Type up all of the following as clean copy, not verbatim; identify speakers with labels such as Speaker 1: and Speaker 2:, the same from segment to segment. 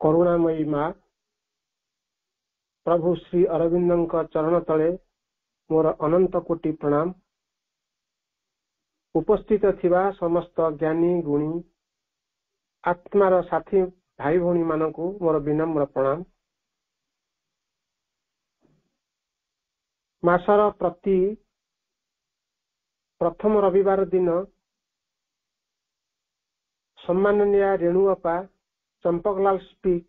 Speaker 1: करुणामयी माँ प्रभु श्री अरविंद चरण तले मोर अनंत कोटि प्रणाम। उपस्थित थिबा समस्त ज्ञानी गुणी आत्मार साथी भाई भौणी मानकु मोर विनम्र प्रणाम। मासर प्रति प्रथम रविवार दिन सम्माननीय रेणुअपा चंपकलाल स्पीक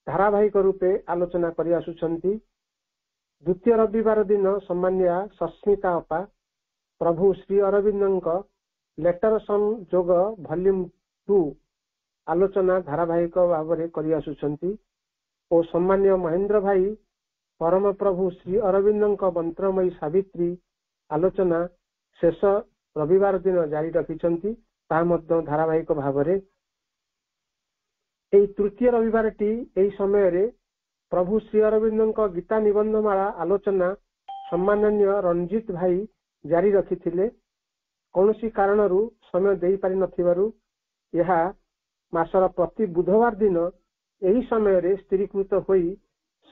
Speaker 1: धारावाहिक रूपे आलोचना करि आसुछंती। द्वितीय रविवार दिन सम्माननीय सस्मिता अपा प्रभु श्री अरविंद लेटर सन जोग वॉल्यूम 2 आलोचना धारावाहिक भाव में करि आसुछंती और सम्माननीय महेंद्र भाई परम प्रभु श्री अरविंद मंत्रमयी सावित्री आलोचना शेष रविवार दिन जारी रखिछंती। ता मध्य धारावाहिक भाव में तृतीय रविवार टी समय रे प्रभु श्री अरविंद गीता निबंधमाला आलोचना सम्माननीय रंजीत भाई जारी रखिथिले। कौनसी कारणरू समय देई पारि नथिबारु यह मासर प्रति बुधवार दिन यही समय रे स्थिरीकृत होई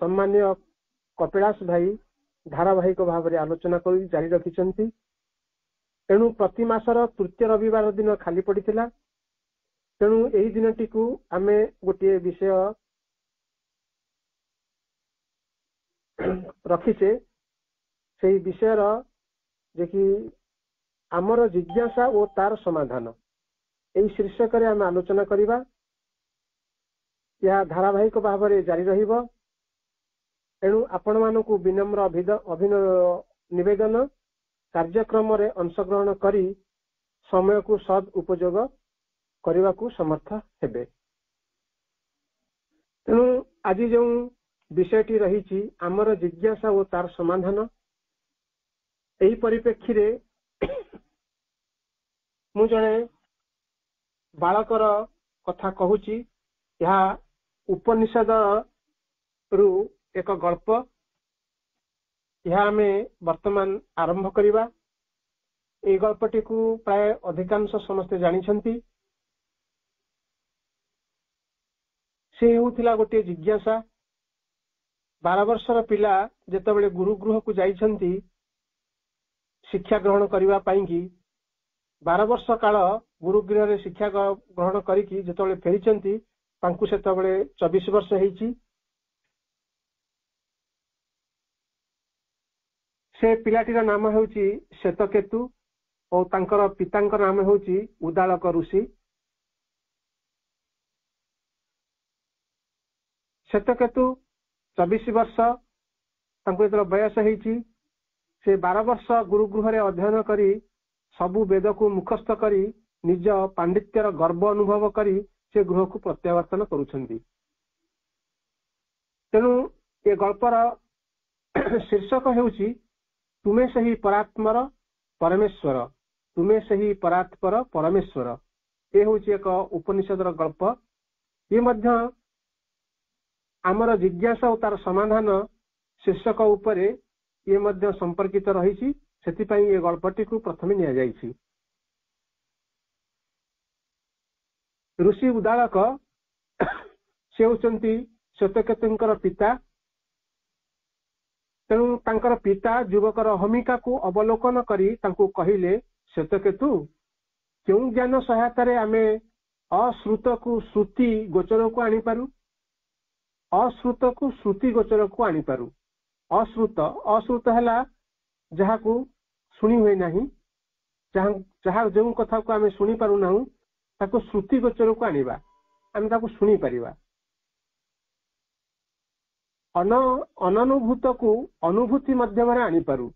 Speaker 1: सम्माननीय कपिलास भाई धारावाहिक भाव में आलोचना कर जारी रखिछंती। तेणु प्रति मासर तृतीय रविवार दिन खाली पड़िथिला। तेणु यही दिनटी को आमे गोटे विषय रखीचे से विषय जे कि आमर जिज्ञासा और तार समाधान यही शीर्षक रे आमे आलोचना करिबा। यह धारावाहिक भाव में जारी रहिबो। तेणु आपण मानकु विनम्र निवेदन कार्यक्रम रे अंशग्रहण करी समय को सद उपयोग करने को समर्थ हेबे। तेणु आज जो विषयटी रही आमर जिज्ञासा और तार समाधान यही परिप्रेक्षी रे मु जने बालकर कथा कहूची। यह उपनिषद रु एक गल्प यह आमे वर्तमान आरंभ करिबा। ए गल्पटी को प्राय अधिकांश समस्ते जानिछंती। से होतिला गोटे जिज्ञासा 12 वर्षर पिला जेतेबेले गुरुगृह को जाइछंती शिक्षा ग्रहण करिबा पाई कि 12 वर्ष काल गुरुगृह रे शिक्षा ग्रहण करिकि जेतेबेले फेरिछंती तांकु सेतेबेले 24 वर्ष हेइची। से पिलाटीर नाम हेउची श्वेतकेतु और तांकर पितांकर नाम हेउची उदालक ऋषि। श्वेतकेतु 24 वर्ष तांको बयस हेइची। से 12 वर्ष गुरुगृह रे अध्ययन करी सबु वेद को मुखस्थ करी निज पांडित्यर गर्व अनुभव करी से गृह को प्रत्यावर्तन करुछंती। तेणु ये गल्पर शीर्षक हेउची तुमे सही परात्पर परमेश्वर, तुमे सही परात्पर परमेश्वर। ये होची एक उपनिषदर गल्प। ये मध्य आमर जिज्ञासा और तार समाधान शीर्षक उपरे ये मध्य संपर्कित रही। सेतिपाई ये गल्पटी को प्रथमे निया जाइछि। ऋषि उदालक से होचंती श्वेतकेतुंकर पिता। तेणु तांकर पिता युवकर अहमिका को अवलोकन करी तांको कहिले श्वेतकेतु क्यों ज्ञान सहायतार आमे अश्रुत को श्रुति गोचर को आनी पारू, अश्रुत को श्रुति गोचर को आनी पारू। अश्रुत है जहाँ को शुणी हुए नहीं, जहाँ जो कथा को आमे शुणी पारू ना ताको श्रुति गोचर को आनिबा। आम ताकू शुणी परिबा। अननुभूत को अनुभूति मध्यम आनी पारू,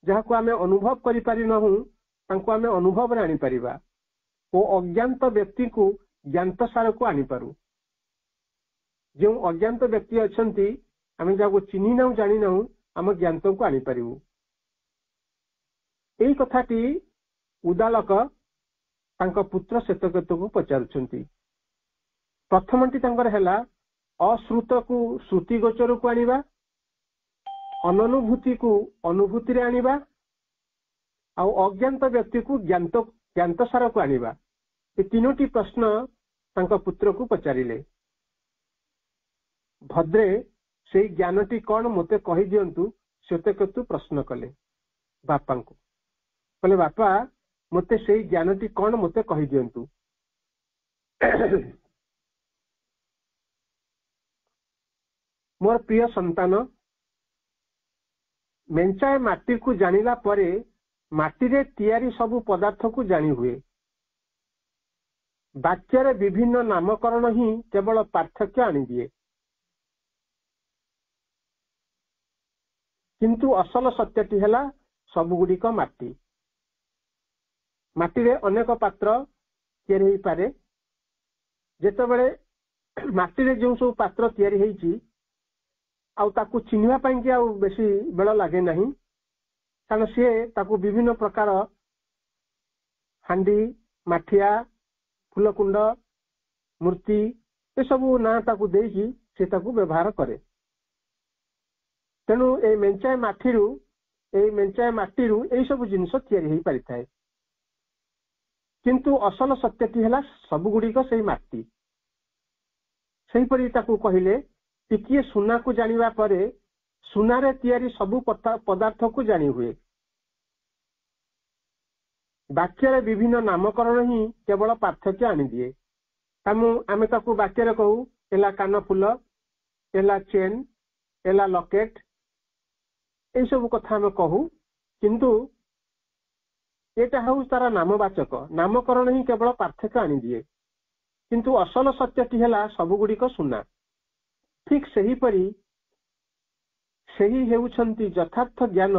Speaker 1: जहाँ को आम अनुभव करि नहु तांको आम अनुभव रे आनी परिबा। ओ अज्ञात व्यक्ति को ज्ञात सार को आनी पारू। जो अज्ञात व्यक्ति अच्छी आम जहाँ चिन्ह ना जानी ना आम ज्ञात को आनी पारू। यही कथाटी उदालक तांको पुत्र श्वेतकेतु को पचारुछंती। प्रथमटी तांकर हैला अश्रुत को श्रुति गोचर को आनिबा, अनुभूति को अनुभूति रे आनिबा, आ अज्ञात व्यक्ति को ज्ञात सार को आनिबा। ये तीनोटी प्रश्न तांको पुत्र को पचारिले। भद्रे से ज्ञानटी कौन मते कहि दियंतु। श्वेतकेतु प्रश्न कले बापा को, कहले बापा मते से ज्ञानटी कौन मते कहि दियंतु। मोर प्रिय संतान, मेंचाए माटी को जानिला परे माटी रे तैयारी सबु पदार्थ को जानी हुए। वाक्य विभिन्न नामकरण ही केवल पार्थक्य आनी दिए, किंतु असल सत्यटी हैला सबुगुड़िक माटी। माटी रे अनेक पात्र तैयारी होई पारे। जेतेबेले माटी रे जो सब पात्र तैयारी होईची आउ ताकू चिन्हवा पाई कि आउ बेसी बेल लगे नहीं, कारण सी ताकू विभिन्न प्रकार हांडी, माठिया, फूलकुंड, मूर्ति ये सबू ना ताकू देकी से ताकू व्यवहार करे। तेणु ए मेंचाए माटीरू यही सब जिनस तैयारी होई पारिथाए, किंतु असल सत्यटी हैला सबुगुड़िक सेही माटी। सेहीपरि ताकू कहिले टिकिए सुना को जानिबा परे सुनारे तैयारी सबु पदार्थ को जानी हुए। वाक्य विभिन्न नामकरण ही केवल पार्थक्य आनी दिए। आमे ताकू वाक्य कहू एला कान फूल, एला चेन, एला लकेट, ये सब कथा आमे कहू, किंतु एटा हूँ तार नामवाचक। नामकरण ही केवल पार्थक्य आनी दिए, किंतु असल सत्यटी हैला सबुगुड़िक सुना। ठीक सेहीपरि सेही हेउछंती यथार्थ ज्ञान,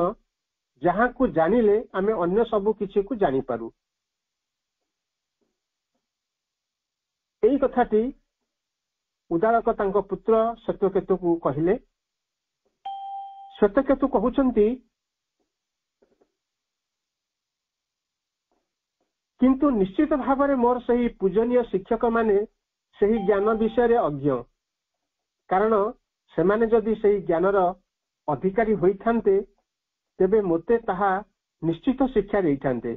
Speaker 1: जहाँ को जानिले आमे अन्य सबु किछि को जानी पारू। एही कथाटी उदालक तांको पुत्र श्वेतकेतु को कहिले। श्वेतकेतु कहउछंती किंतु निश्चित भाव में मोर सही पूजनीय शिक्षक माने सही ज्ञान विषय रे अज्ञ, कारण सेमाने जदि सही ज्ञानर अधिकारी होइथान्ते तेबे मोते ताहा निश्चित शिक्षा देइथान्ते।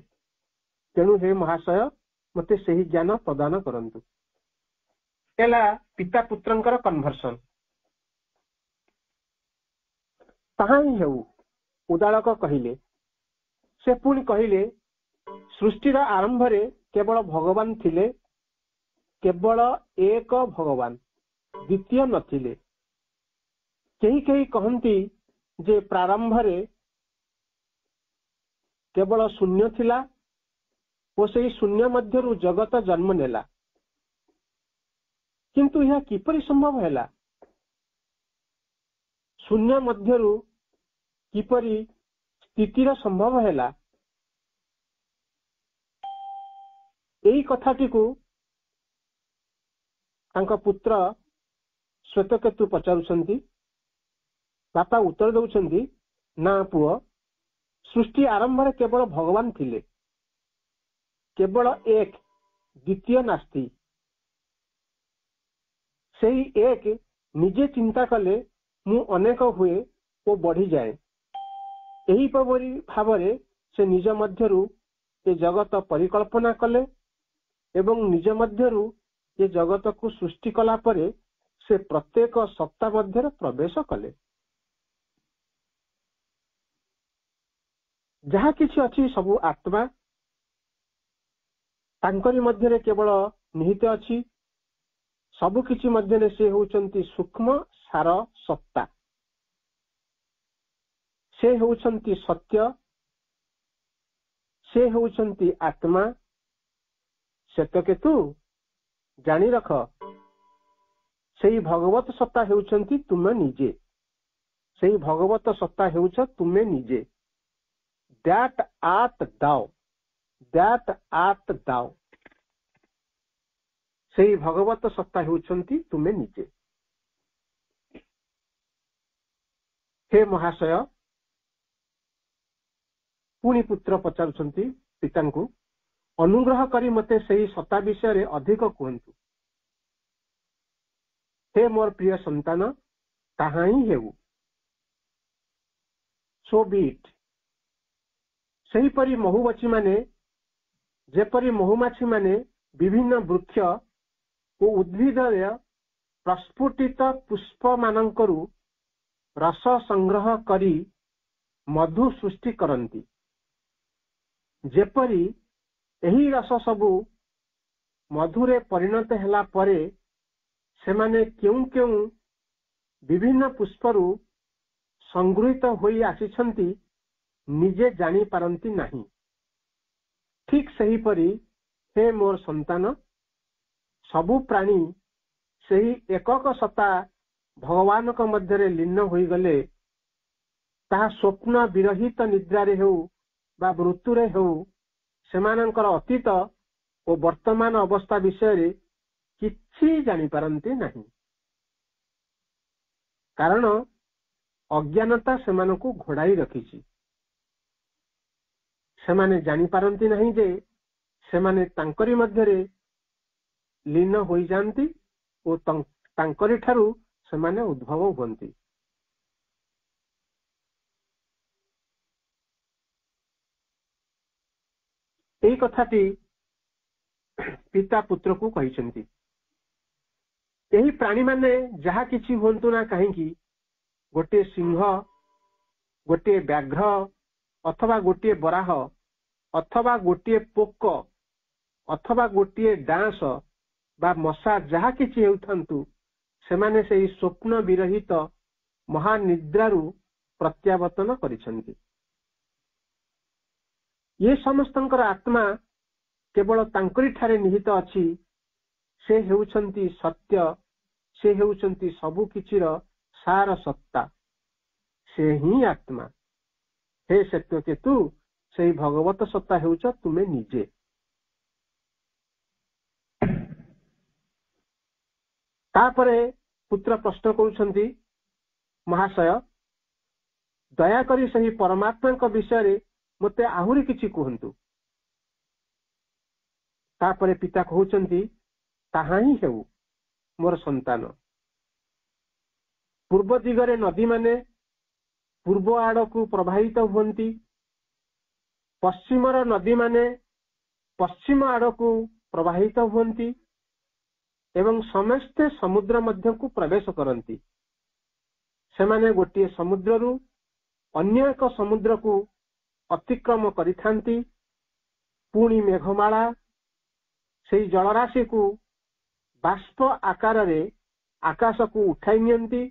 Speaker 1: तेणु हे महाशय मते सही ज्ञान प्रदान करंतु। एला पिता पुत्रंकर कन्वर्सन। ताहा ही हेउ उदालक कहिले। से पुणी कहिले सृष्टिर आरंभ रे केवल भगवान थिले, केवल एक भगवान, द्वितीय नथिले। कहीं कहीं कहती जे प्रारंभ रे केवल शून्य थिला और से शून्य मध्यरु जगत जन्म नेला, किंतु यह किपरि संभव हैला? शून्य मध्यरु किपरि स्थितिर संभव हैला? यही कथाटी को तांका पुत्र श्वेतकेतु पचारुछंती। बापा उत्तर दउछंती, ना पुओ, सृष्टि आरंभ रे केवल भगवान थिले, केवल एक, द्वितीय नास्ति। सेही एक निजे चिंता कले मु अनेक हुए ओ बढ़ी जाए। यही परि भावरे से निज मध्यरु ये जगत परिकल्पना कले एवं निज मध्यरु ये जगत को सृष्टि कला परे से प्रत्येक सत्ता मध्य प्रवेश कले। जहाँ किछि अछि सबु आत्मा, तांकरी मध्य केवल निहित अछि। सबु किछि मध्य से होउचंती सूक्ष्म सार सत्ता, से होउचंती सत्य, से होउचंती आत्मा। श्वेतकेतु जानी रख, ସେଇ ଭଗବତ ସତ୍ତା ହେଉଛନ୍ତି ତୁମେ ନିଜେ। ସେଇ ଭଗବତ ସତ୍ତା ହେଉଛ ତୁମେ ନିଜେ। That art thou, that art thou. ସେଇ ଭଗବତ ସତ୍ତା ହେଉଛନ୍ତି ତୁମେ ନିଜେ। ହେ ମହାଶୟ, ପୁଣି ପୁତ୍ର ପଚାରୁଛନ୍ତି ପିତାଙ୍କୁ, ଅନୁଗ୍ରହ କରି ମୋତେ ସେହି ସତ୍ତା ବିଷୟରେ ଅଧିକ କୁହନ୍ତୁ। ହେ ମୋର ପ୍ରିୟ ସନ୍ତାନ, ତାହା ହିଁ ହେଉ। ସୋ ବି ଇଟ୍। ସେହିପରି ମହୁମାଛିମାନେ ଯେପରି ମହୁମାଛିମାନେ ବିଭିନ୍ନ ବୃକ୍ଷ ଓ ଉଦ୍ଭିଦର ପ୍ରସ୍ଫୁଟିତ ପୁଷ୍ପମାନଙ୍କରୁ ରସ ସଂଗ୍ରହ କରି ମଧୁ ସୃଷ୍ଟି କରନ୍ତି, ଯେପରି ଏହି ରସ ସବୁ ମଧୁରେ ପରିଣତ ହେଲା ପରେ ସେମାନେ କେଉଁ କେଉଁ ବିଭିନ୍ନ ପୁଷ୍ପରୁ ସଂଗୃହୀତ ହୋଇ ଆସିଛନ୍ତି ନିଜେ ଜାଣିପାରନ୍ତି ନାହିଁ, ଠିକ୍ ସେହିପରି ହେ ମୋର ସନ୍ତାନ, ସବୁ ପ୍ରାଣୀ ସେହି ଏକକ ସତ୍ତା ଭଗବାନଙ୍କ ମଧ୍ୟରେ ଲୀନ ହୋଇଗଲେ ତାହା ସ୍ୱପ୍ନ ବିରହିତ ନିଦ୍ରାରେ ହେଉ ବା ମୃତ୍ୟୁରେ ହେଉ ସେମାନଙ୍କର ଅତୀତ ଓ ବର୍ତ୍ତମାନ ଅବସ୍ଥା ବିଷୟରେ କିଛି ଜାଣିପାରନ୍ତି ନାହିଁ, କାରଣ ଅଜ୍ଞାନତା ସେମାନଙ୍କୁ ଘୋଡ଼ାଇ ରଖିଛି। ସେମାନେ ଜାଣିପାରନ୍ତି ନାହିଁ ଯେ ସେମାନେ ତାଙ୍କରି ମଧ୍ୟରେ ଲୀନ ହୋଇଯାଆନ୍ତି ଓ ତାଙ୍କରି ଠାରୁ ସେମାନେ ଉଦ୍ଭବ ହୁଅନ୍ତି। ଏହି କଥାଟି ପିତା ପୁତ୍ରକୁ କହିଛନ୍ତି। ଏହି ପ୍ରାଣୀମାନେ ଯାହା କିଛି ହୁଅନ୍ତୁ ନା କାହିଁକି, ଗୋଟିଏ ସିଂହ, ଗୋଟିଏ ବ୍ୟାଘ୍ର ଅଥବା ଗୋଟିଏ ବରାହ ଅଥବା ଗୋଟିଏ ପୋକ ଅଥବା ଗୋଟିଏ ଡାଁସ ବା ମଶା ଯାହା କିଛି ହେଉଥାନ୍ତୁ, ସେମାନେ ସେହି ସ୍ୱପ୍ନ ବିରହିତ ମହାନିଦ୍ରାରୁ ପ୍ରତ୍ୟାବର୍ତ୍ତନ କରିଛନ୍ତି। ଏ ସମସ୍ତଙ୍କର ଆତ୍ମା କେବଳ ତାଙ୍କରି ଠାରେ ନିହିତ ଅଛି। ସେ ହେଉଛନ୍ତି ସତ୍ୟ, ସେ ହେଉଛନ୍ତି ସବୁ କିଛିର ସାର ସତ୍ତା, ସେ ହିଁ ଆତ୍ମା। ହେ ସତ୍ୟକେତୁ, ସେହି ଭଗବତ ସତ୍ତା ହେଉଛ ତୁମେ ନିଜେ। ତାପରେ ପୁତ୍ର ପ୍ରଶ୍ନ କରୁଛନ୍ତି, ମହାଶୟ, ଦୟାକରି ସେହି ପରମାତ୍ମାଙ୍କ ବିଷୟରେ ମୋତେ ଆହୁରି କିଛି କୁହନ୍ତୁ। ତାପରେ ପିତା କହୁଛନ୍ତି, ତାହା ହିଁ ହେଉ ମୋର ସନ୍ତାନ। ପୂର୍ବ ଦିଗରେ ନଦୀମାନେ ପୂର୍ବ ଆଡକୁ ପ୍ରବାହିତ ହୁଅନ୍ତି, ପଶ୍ଚିମର ନଦୀମାନେ ପଶ୍ଚିମ ଆଡକୁ ପ୍ରବାହିତ ହୁଅନ୍ତି ଏବଂ ସମସ୍ତେ ସମୁଦ୍ର ମଧ୍ୟକୁ ପ୍ରବେଶ କରନ୍ତି। ସେମାନେ ଗୋଟିଏ ସମୁଦ୍ରରୁ ଅନ୍ୟ ଏକ ସମୁଦ୍ରକୁ ଅତିକ୍ରମ କରିଥାନ୍ତି। ପୁଣି ମେଘମାଳା ସେହି ଜଳରାଶିକୁ ବାଷ୍ପ ଆକାରରେ ଆକାଶକୁ ଉଠାଇ ନିଅନ୍ତି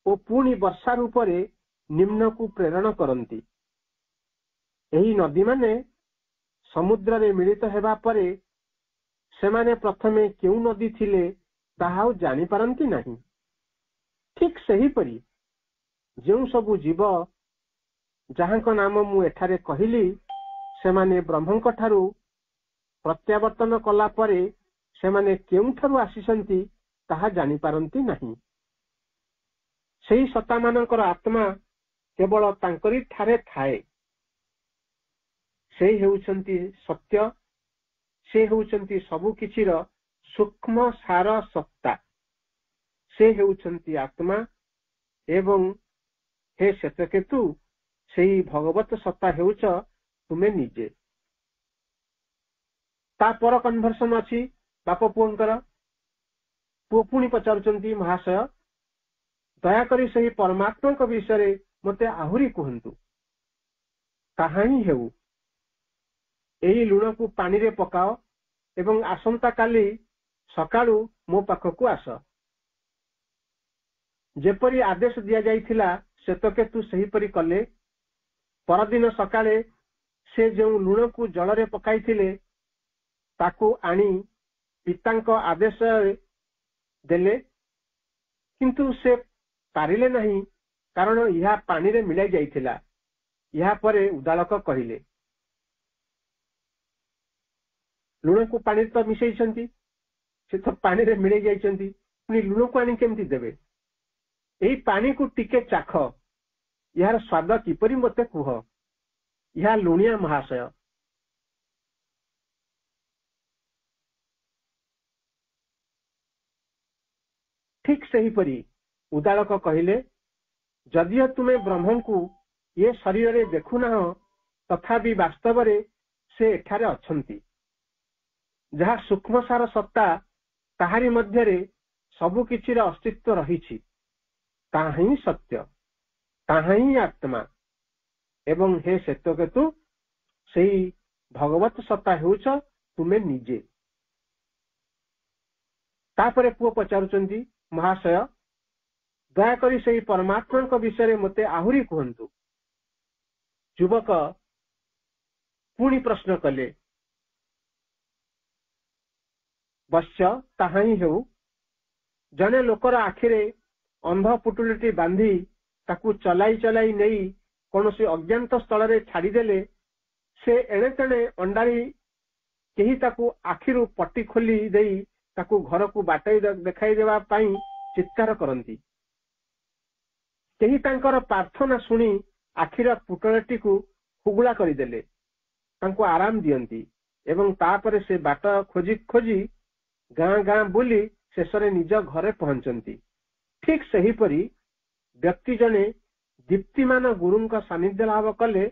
Speaker 1: ଓ ପୁଣି ବର୍ଷା ରୂପରେ ନିମ୍ନକୁ ପ୍ରେରଣ କରନ୍ତି। ଏହି ନଦୀମାନେ ସମୁଦ୍ରରେ ମିଳିତ ହେବା ପରେ ସେମାନେ ପ୍ରଥମେ କେଉଁ ନଦୀ ଥିଲେ ତାହା ଆଉ ଜାଣିପାରନ୍ତି ନାହିଁ। ଠିକ୍ ସେହିପରି ଯେଉଁ ସବୁ ଜୀବ ଯାହାଙ୍କ ନାମ ମୁଁ ଏଠାରେ କହିଲି, ସେମାନେ ବ୍ରହ୍ମଙ୍କ ଠାରୁ ପ୍ରତ୍ୟାବର୍ତ୍ତନ କଲା ପରେ ସେମାନେ କେଉଁଠାରୁ ଆସିଛନ୍ତି ତାହା ଜାଣିପାରନ୍ତି ନାହିଁ। ସେହି ସତ୍ତାମାନଙ୍କର ଆତ୍ମା କେବଳ ତାଙ୍କରି ଠାରେ ଥାଏ। ସେ ହେଉଛନ୍ତି ସତ୍ୟ, ସେ ହେଉଛନ୍ତି ସବୁ କିଛିର ସୂକ୍ଷ୍ମ ସାର ସତ୍ତା, ସେ ହେଉଛନ୍ତି ଆତ୍ମା। ଏବଂ ହେ ଶ୍ଵେତକେତୁ, ସେହି ଭଗବତ ସତ୍ତା ହେଉଛ ତୁମେ ନିଜେ। ତାପର କନଭର୍ସନ ଅଛି ବାପ ପୁଅଙ୍କର। ପୁଅ ପୁଣି ପଚାରୁଛନ୍ତି, ମହାଶୟ, ଦୟାକରି ସେହି ପରମାତ୍ମାଙ୍କ ବିଷୟରେ ମୋତେ ଆହୁରି କୁହନ୍ତୁ। ତାହା ହିଁ ହେଉ। ଏହି ଲୁଣକୁ ପାଣିରେ ପକାଅ ଏବଂ ଆସନ୍ତା କାଲି ସକାଳୁ ମୋ ପାଖକୁ ଆସ। ଯେପରି ଆଦେଶ ଦିଆଯାଇଥିଲା ଶ୍ଵେତକେତୁ ସେହିପରି କଲେ। ପରଦିନ ସକାଳେ ସେ ଯେଉଁ ଲୁଣକୁ ଜଳରେ ପକାଇଥିଲେ ତାକୁ ଆଣି ପିତାଙ୍କ ଆଦେଶରେ ଦେଲେ किंतु से पारिले नहीं कारण यह पानी रे मिलाई जाइथिला। यह परे उदालक कहिले लुण को पानी तो मिसई छंती से तो पानी रे मिलाई जाइछंती पुनी लुण को आनी केमती देबे एई पानी को टिके चाख यार स्वाद किपरि मते कुह यह लुणिया महाशय। ठीक सही परी उदालक कहिले जदियो तुमे ब्रह्म को ये शरीर रे देखु ना तथापि वास्तव रे से एठारे अछंती जहा सूक्ष्म सार सत्ता ताहारी मध्य रे सबु किछि रे अस्तित्व रहिछि ताहा ही सत्य ताहा ही आत्मा एवं हे श्वेतकेतु सेही भगवत सत्ता हेउछ तुमे निजे। तापरे पुओ पचारुचंती महाशय दयाकरी से परमात्मा विषय मते आहुरी कहतु। युवक पुणी प्रश्न कले बश्य ताहा ही हेउ जने लोकर आखिरे अंध पुटुलिटी बांधी ताकू चलाई चलाई नहीं कौन सी अज्ञात स्थल रे छाड़ीदेले से एणे तेणे अंडारी केही ताकू आखिरु पट्टी खोली देई ताकू घर को बाटाई देखाई देवा पाई चित्कार करती केही तांकर प्रार्थना सुनी आखिर पुटलटी को हुगुला करदेले तांको आराम दियंती एवं तापरे से बाट खोजी खोजी गाँ गाँ बुली शेषरे निज घरे पहुंचती। ठीक सही परी व्यक्ति जने दीप्तिमान गुरुंका सानिध्य लाभ कले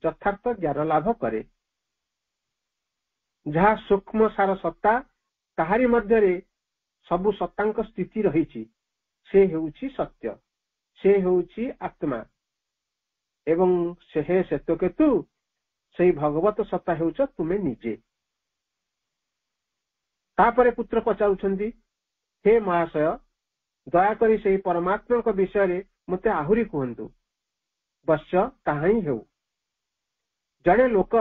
Speaker 1: यथार्थ ज्ञान लाभ करे जहा सूक्ष्म सार सत्ता ताहारी मध्य रे सबु सत्तांक स्थिति रहिछि से हेउछि सत्य से हेउछि आत्मा एवं से हे श्वेतकेतु से भगवत सत्ता हेउछ तुमे निजे। तापरे पुत्र पचारुछंती हे महाशय दयाकरी से परमात्मा विषय रे मते आहुरी कहतु। बश्य ताहा ही हेउ जड़े लोक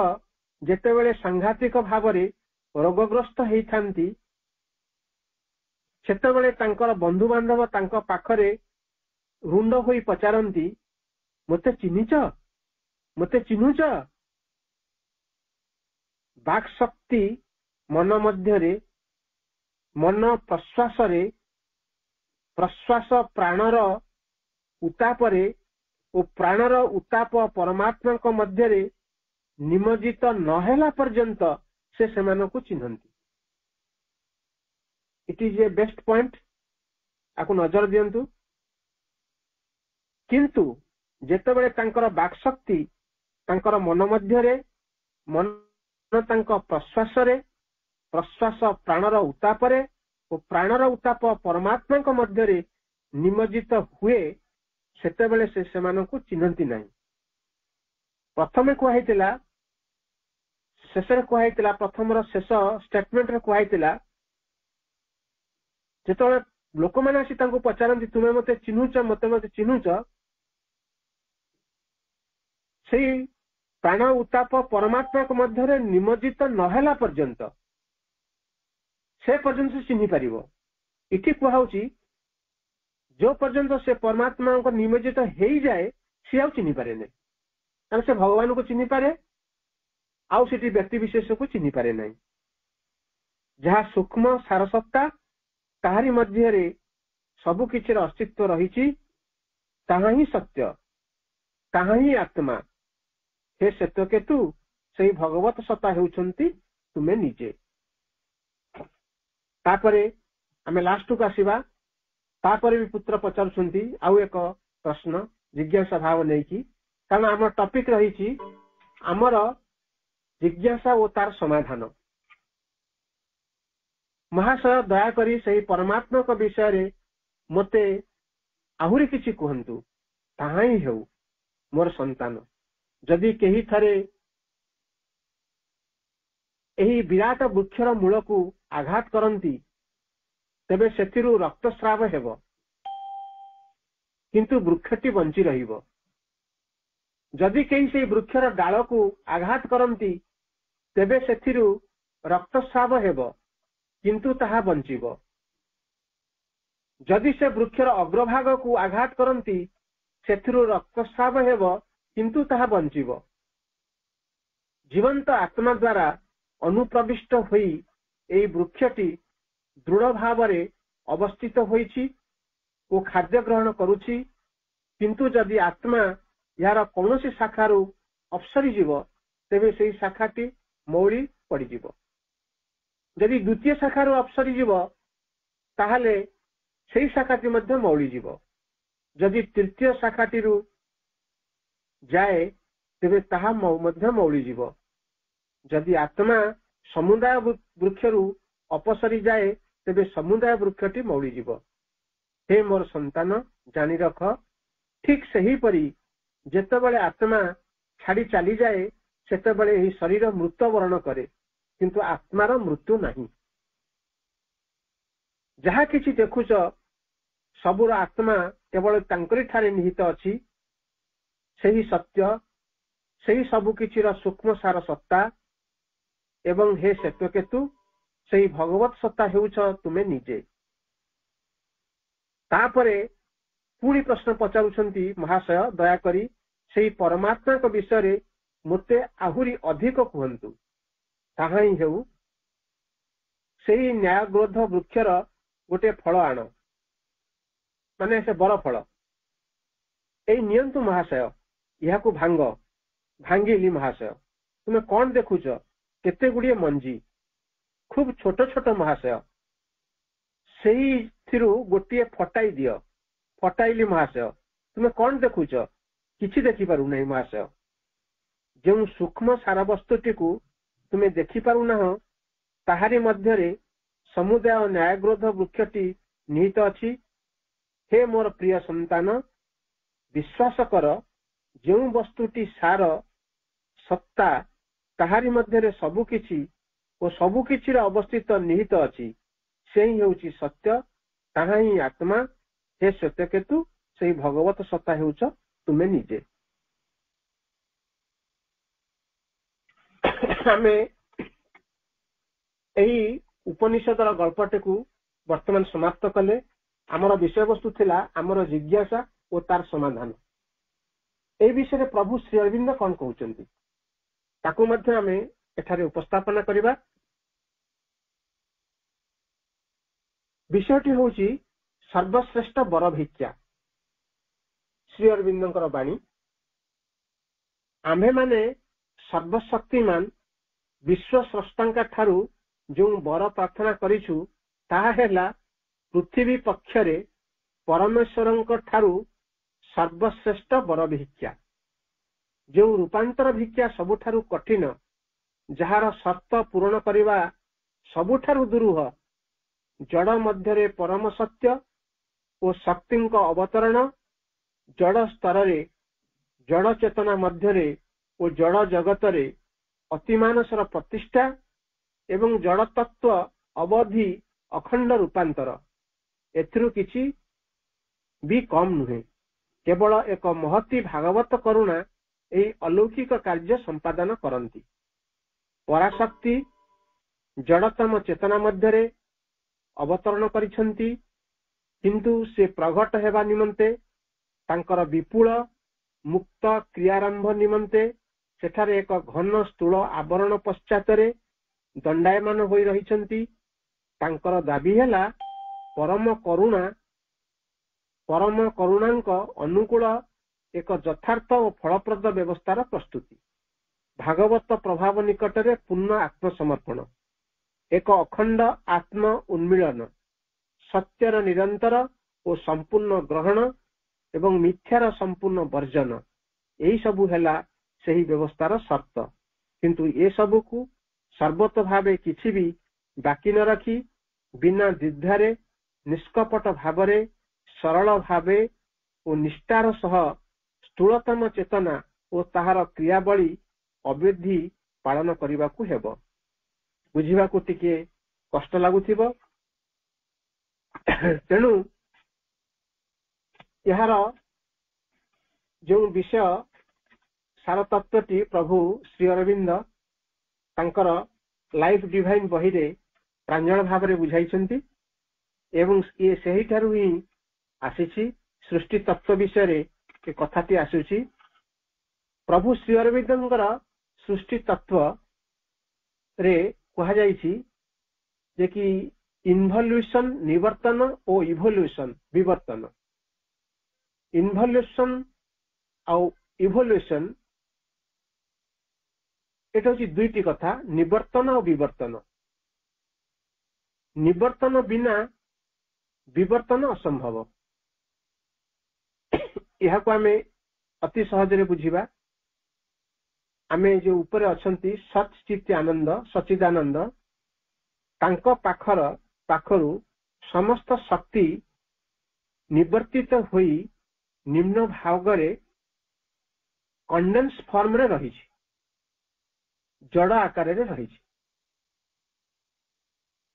Speaker 1: जेतेबेले सांघातिक भाव रे रोगग्रस्त हेइथांती सेतेबेले तांकर बंधु बांधव तांको पाखरे रुंड होई पचारंती मते चिन्हिच मते चिन्हुच। बाक शक्ति मन मध्य रे मन प्रश्वास रे प्रश्वास प्राणर उतापरे ओ प्राणर उताप परमात्मा को मध्य रे निमज्जित नहेला पर्यंत से सेमानकु चिन्हंती। It is a best point आकु नजर दियंतु। किंतु जेतेबेले तांकर बाक शक्ति तांकर मन मध्य रे मन तांको प्रश्वास रे प्रश्वास प्राणर उतापरे ओ प्राणर उताप परमात्मा को मध्य रे निमज्जित हुए सेतेबेले से सेमानकु चिन्हंती नहीं। प्रथमे कहैतिला शेषरे कहैतिला प्रथमर शेष स्टेटमेंट रे कहैतिला जेतबेले लोक माने आसी तांको पचारंती तुमे मते चिन्हुच मते चिन्हुच सेही प्राण उताप परमात्मा को मध्य रे निमज्जित नहेला पर्यंत से पर्यंत से चिन्हि पारिबो। इति कहउची जो पर्यंत से परमात्मा को निमज्जित हेई जाए से आउ चिन्हि पारे नै कारण से भगवान को चिन्हि पारे आउ सेठी व्यक्ति विशेष को चिन्हि पारे नै। जहा सूक्ष्म सारसत्ता ताहारी मध्य रे सबु किछिर अस्तित्व रहिछि ताहा ही सत्य ताहा ही आत्मा। हे श्वेतकेतु सेही भगवत सत्ता हेउछंती तुमे निजे। तापरे आमे लास्ट को आसीबा तापरे भी पुत्र पचारुछंती आउ एक प्रश्न जिज्ञासा भाव नै कि कारण हमर टॉपिक रहिछि हमर जिज्ञासा ओ तार समाधान। महाशय दया करी सेही परमात्मा को विषय रे मते आहुरी किछि कहंतु ताहा ही हेउ मोर संतान जदि केही थरे एही विराट वृक्षर मूल को आघात करंती तेबे सेथिरु रक्तस्राव हेबो किंतु वृक्षटी बंची रहिबो। जदि केही से वृक्षर डाल को आघात करंती तेबे सेथिरु रक्तस्राव हेबो किंतु ताहा बंचिबो। जदि से वृक्षर अग्रभाग को आघात करती सेथिरु रक्तस्राव हेब किंतु ताहा बंचिब। जीवंत आत्मा द्वारा अनुप्रविष्ट होई एई वृक्षटी दृढ़ भावरे अवस्थित होईछि ओ खाद्य ग्रहण करुछि, किंतु जदि आत्मा यार कौनसी शाखारु अपसरी जीव तेबे सेई शाखाटी मौली पड़ीजिव। जदि द्वितीय शाखारु अपसरी जीव ताहले सेई शाखाटी मध्य मौली जीव। जदि तृतीय शाखाटी जाए तेबे ताहा मध्य मौली जीव। जदि आत्मा समुदाय वृक्षरु अपसरी जाए तेबे समुदाय वृक्षटी मौली जीव। हे मोर संतान जानी रख, ठीक सही परी जेतेबेले आत्मा छाड़ी चली जाए सेतेबेले एही शरीर मृत वर्ण करे, किंतु आत्मार मृत्यु नहीं। जहा किछि देखुच सबुर आत्मा केवल तांकरी ठारे निहित अछि। सही सत्य, सही सबु किछिर सूक्ष्म सार सत्ता एवं हे श्वेतकेतु सही भगवत सत्ता हेउछ तुमे निजे। तापरे पुणी प्रश्न पचारुछंती महाशय दयाकरी सही परमात्मा को विषय मते आहुरी अधिक कहंतु। ताहा ही हेउ सही न्यायग्रोध वृक्षर गोटे फल आण, माने से बर फल एई नियंतु महाशय, यहा को भांग। भांगिली महाशय, तुमे कौन देखुच? केते गुड़िए मंजी, खूब छोट छोट महाशय। सेई थिरु गोटे फटाई दियो। फटाइली महाशय, तुमे कौन देखुच? किछि देखि पारु नहीं महाशय। जो सूक्ष्म सार वस्तुटी को तुमे देखि पारु ना ताहारी मध्यरे समुदाय न्यायग्रोध वृक्षटी निहित अछि। हे मोर प्रिय संतान, विश्वास कर, जो वस्तुटी सार सत्ता ताहारी मध्यरे सबुकिछि और सबुकिछिर अवस्थित निहित अछि, से ही हेउछि सत्य, ताहा ही आत्मा। हे श्वेतकेतु सेही भगवत सत्ता हेउछ तुमे निजे। आमे एही उपनिषदर गल्पटी को वर्तमान समाप्त कले। आमर विषय वस्तु थिला आमर जिज्ञासा और तार समाधान। ए विषय प्रभु श्री अरविंद कौन कहउचंती ताकू मध्य आमे एठारे उपस्थापना करिबा। विषयटी होउची सर्वश्रेष्ठ बर भिक्षा। श्री अरविंदंकर बाणी, आम्भे माने सर्वशक्तिमान विश्व स्रष्टांका ठारू जो बर प्रार्थना करिछु ताहा हेला पृथ्वी पक्षरे परमेश्वरंक ठारू सर्वश्रेष्ठ बर भिक्षा। जो रूपांतर भिक्षा सबुठारू कठिन, जहार शर्त पूर्ण करिबा सबुठारू दुरूह, जड़ मध्यरे परम सत्य और शक्तिंक अवतरण, जड़ स्तरे जड़ चेतना मध्यरे और जड़ जगतरे अतिमानसर प्रतिष्ठा एवं जड़ तत्व अवधि अखंड रूपांतर, एथिरु किछि भी कम नुहे। केवल एक महती भागवत करुणा एही अलौकिक कार्य संपादन करंती। पराशक्ति जड़तम चेतना मध्यरे अवतरण करिसंती, किंतु से प्रगट हेबा निमंते तांकर विपुल मुक्त क्रियारंभ निमंते सेठारे एक घन स्थूल आवरण पश्चातरे दंडायमान होई रहिसंती। तांकर दाबी हेला परम करुणांक अनुकूल एक यथार्थ और फलप्रद व्यवस्थार प्रस्तुति। भागवत प्रभाव निकटरे पूर्ण आत्मसमर्पण, एक अखंड आत्म उन्मीलन, सत्यर निरंतर और संपूर्ण ग्रहण एवं मिथ्यार संपूर्ण वर्जन, यही सबु हेला सही व्यवस्थार शर्त। किंतु ये सबु को सर्वत भावे किछि भी बाकी न रखी बिना द्विधारे निष्कपट भावरे सरल भावे और निष्ठार सह स्थूलतम चेतना और ताहार क्रियावली अवधि पालन करने को हेब। बुझिबा को टिके कष्ट लागुथिबो, तेणु यार जो विषय सार तत्वटी प्रभु श्री अरविंद तांकर लाइफ डिवाइन बही रे प्रांजल भाव में बुझाइछंती। एवं ये सही ठारू ही आसीछि सृष्टि तत्व विषय रे के कथाटी आसुछि प्रभु श्री अरविंदर सृष्टि तत्व रे कहा जाइछि जे कि इनवल्यूशन निवर्तन और इवोल्यूशन विवर्तन इनवल्यूशन और इवोल्यूशन एटा होछि दुईटी कथा निवर्तन और विवर्तन निवर्तन बिना विवर्तन असंभव यह को आमे अति सहज रे बुझिबा आमे जो ऊपर अछंती सच्चित आनंद सच्चिदानंद तांको पाखरु समस्त शक्ति निवर्तित होई निम्न भागरे कंडेंस फॉर्म रे रही जड़ आकार रे रही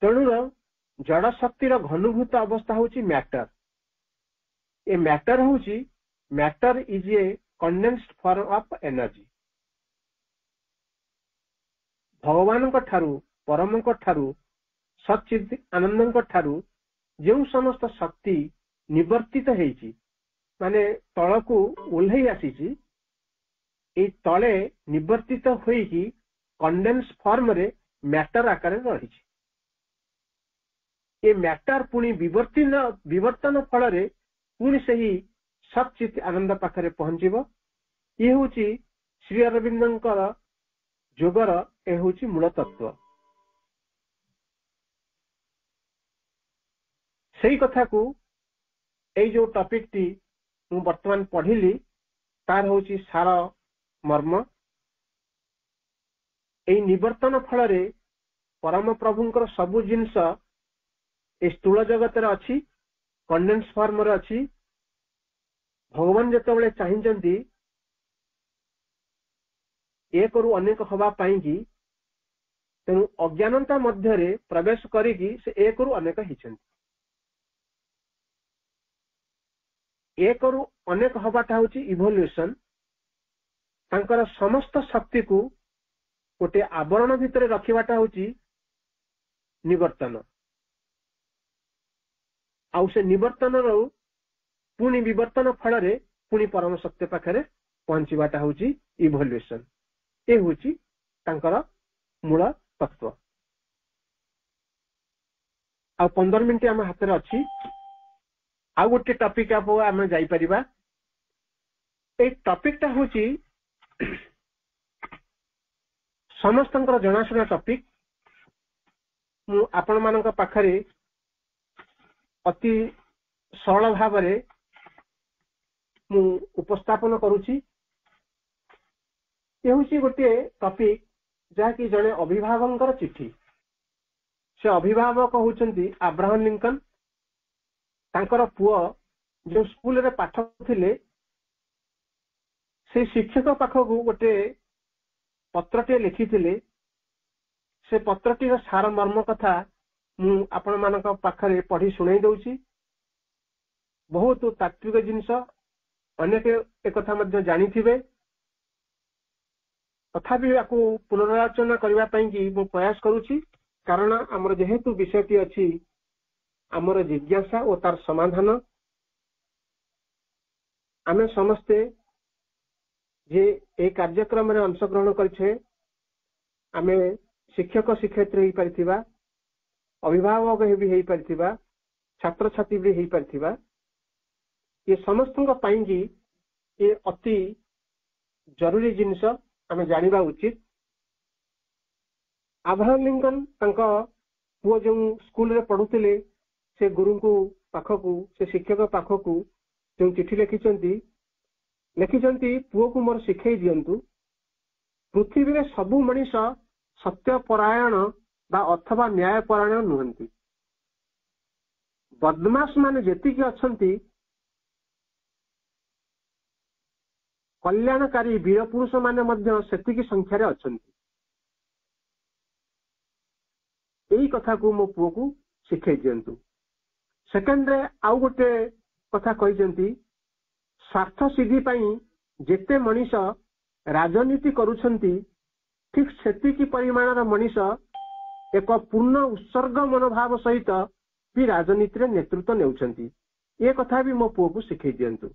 Speaker 1: तेणु जड़ शक्तिर घनीभूत अवस्था होची मैटर ए मैटर होची matter is a condensed form of energy भगवान ठारू परम ठारू सच्चिद आनंद ठारू जो समस्त शक्ति निवर्तित हेची माने तळकू ओल्हेई आसीची ए तळे निवर्तित होईकी कंडेंस फॉर्म रे मैटर आकार रही ए मैटर पुणी विवर्तन फल रे पुणी सही सच्चित आनंद पाखरे पहुंचीबो ये होची श्री अरविंदंकर जोगर ए होची मूल तत्व सही कथा को ए जो टॉपिक टी मु वर्तमान पढ़िली तार होची सार मर्म ए निवर्तन फल रे परम प्रभुंकर सबु जिंस ए स्थूल जगत रे अछि कंडेंस फॉर्म रे अछि भगवान जेतेबेले चाहिंचंती एक रु अनेक हवा पाइकी तेणु अज्ञानता मध्य रे प्रवेश करिकी से एक रु अनेक हिचंती एक रु अनेक हवाटा होची इवोल्यूशन तांकर समस्त शक्ति को गोटे आवरण भितर रखिबाटा होची निवर्तन आउ से निवर्तन रो पुणी विवर्तन फल रे पुणी परम सत्य पाखरे पहुंचीबाटा होची इवोल्यूशन ए होची तांकर मूल तत्व आ 15 मिनिट आम हाथ रे अछि आ गोटे टॉपिक आप आम जाई परिबा ए टॉपिक टा होची समस्तंकर जनाशुना टॉपिक मु आपण मानक पाखरे अति सरल भाव रे मु उपस्थापन करूची ये होची गोटे टॉपिक जहा कि जने अभिभावकंकर चिट्ठी से अभिभावक होचंती अब्राहम लिंकन तांकर पुओ जो स्कूल रे पाठ थिले से शिक्षक पाखकू गोटे पत्रटे लिखिथिले से पत्रटीर सार मर्म कथा मु आपण मानक पाखरे पढ़ी सुनाई दउची बहुत तात्विक जिनस अनेक एक कथा मध्य जानिथिबे तथापि याकू पुनरालोचना करबा पई कि मु प्रयास करूची कारण हमर जेहेतु विषयटी अछि हमर जिज्ञासा और तार समाधान आमे समस्ते जे ए कार्यक्रम रे अंशग्रहण करछे आमे शिक्षक शिक्षयित्री ही परिथिबा अभिभावक भी हेई परिथिबा छात्र छात्री भी हेई परिथिबा ये समस्तଙ୍କ ପାଇଁ कि ये अति जरूरी जिनिस आमे जानिबा उचित अब्राहम लिंकन तांका पुओ जो स्कूल रे पढुतिले से गुरु को पाखकू से शिक्षक पाखकू जो चिट्ठी लिखिचंती पुओ को मोर शिखई दियंतु पृथ्वी रे सबु मनीष सत्य परायण बा अथवा न्याय परायण नुहंती बदमाश माने जेतिकी अछंती कल्याणकारी वीर पुरुष माने मध्य सेतिकी संख्या रे अछंती एई कथा को मो पुओ को शिखई दियंतु सेकेंड रे आउ गोटे कथा कहिसंती स्वार्थ सिद्धि पई जेते मनीष राजनीति करूछंती ठीक सेतिकी परिमाणर मनीष एक पूर्ण उत्सर्ग मनोभाव सहित ବି ରାଜନୀତିରେ ନେତୃତ୍ୱ ନେଉଛନ୍ତି। ଏ କଥା ବି ମୋ ପୁଅକୁ ଶିଖେଇ ଦିଅନ୍ତୁ।